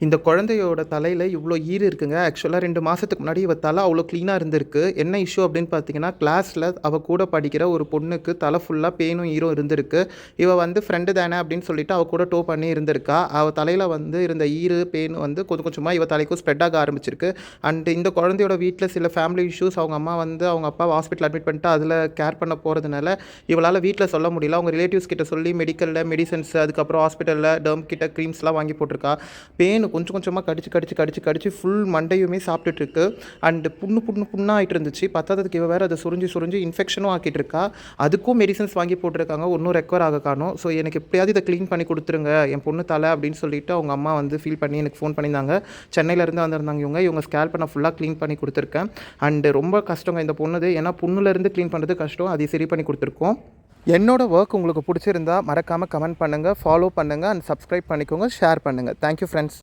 இந்த குழந்தையோட தலையில இவ்ளோ ஈறு இருக்குங்க. ஆக்சுவலா 2 மாசத்துக்கு முன்னாடி இவ தல அவ்ளோ கிளீனா இருந்திருக்கு. என்ன இஷ்யூ அப்படின்னு பார்த்தீங்கன்னா, கிளாஸ்ல அவ கூட படிக்கிற ஒரு பொண்ணுக்கு தல ஃபுல்லா பேனும், ஈரும் இருந்திருக்கு. இவ வந்து ஃப்ரெண்டு தானே அப்படின்னு சொல்லிட்டு அவ கூட டோ பண்ணி இருந்திருக்கா. அவ தலையில வந்து இருந்த ஈறு, பேன் வந்து கொஞ்சம் கொஞ்சமா இவ தலைக்கும் ஸ்ப்ரெட் ஆக ஆரம்பிச்சிருக்கு. அண்ட் இந்த குழந்தையோட வீட்ல சில ஃபேமிலி இஷ்யூஸ் அவங்க அம்மா வந்து அவங்க அப்பாவ ஹாஸ்பிட்டல் அட்மிட் பண்ணிட்டு அதில கேர் பண்ண போறதுனால, இவளால வீட்ல சொல்ல முடியல. அவங்க ரிலேட்டிவ்ஸ் கிட்ட சொல்லி மெடிக்கல்ல மெடிசின்ஸ் அதுக்கப்புறம் ஹாஸ்பிட்டல்ல டெர்ம் கிட்ட கிரீம்ஸ்லாம் வாங்கி போட்டிருக்கா. பேன் கொஞ்சம் கொஞ்சமாக கடிச்சு ஃபுல் மண்டையுமே சாப்பிட்டுட்ருக்கு. அண்டு புண்ணா ஆகிட்டு இருந்துச்சு. பத்தாததுக்கு இவ வேறு அதை சுரிஞ்சு இன்ஃபெக்ஷனும் ஆக்கிட்டு இருக்கா. அதுக்கும் மெடிசன்ஸ் வாங்கி போட்டிருக்காங்க. ஒன்றும் ரெக்கவர் ஆக காணோம். ஸோ எனக்கு எப்படியாவது இதை க்ளீன் பண்ணி கொடுத்துருங்க என் பொண்ணு தலை அப்படின்னு சொல்லிட்டு அவங்க அம்மா வந்து ஃபீல் பண்ணி எனக்கு ஃபோன் பண்ணியிருந்தாங்க. சென்னையிலேருந்து வந்திருந்தாங்க இவங்க ஸ்கேல்ப் நான் ஃபுல்லாக க்ளீன் பண்ணி கொடுத்துருக்கேன். அண்டு ரொம்ப கஷ்டங்க இந்த பொண்ணுது. ஏன்னா புண்ணுலேருந்து க்ளீன் பண்ணுறது கஷ்டம். அதை சரி பண்ணி கொடுத்துருக்கோம். என்னோட ஒர்க் உங்களுக்கு பிடிச்சிருந்தா மறக்காமல் கமெண்ட் பண்ணுங்கள், ஃபாலோ பண்ணுங்கள் அண்ட் சப்ஸ்கிரைப் பண்ணிக்கோங்க, ஷேர் பண்ணுங்கள். Thank you friends.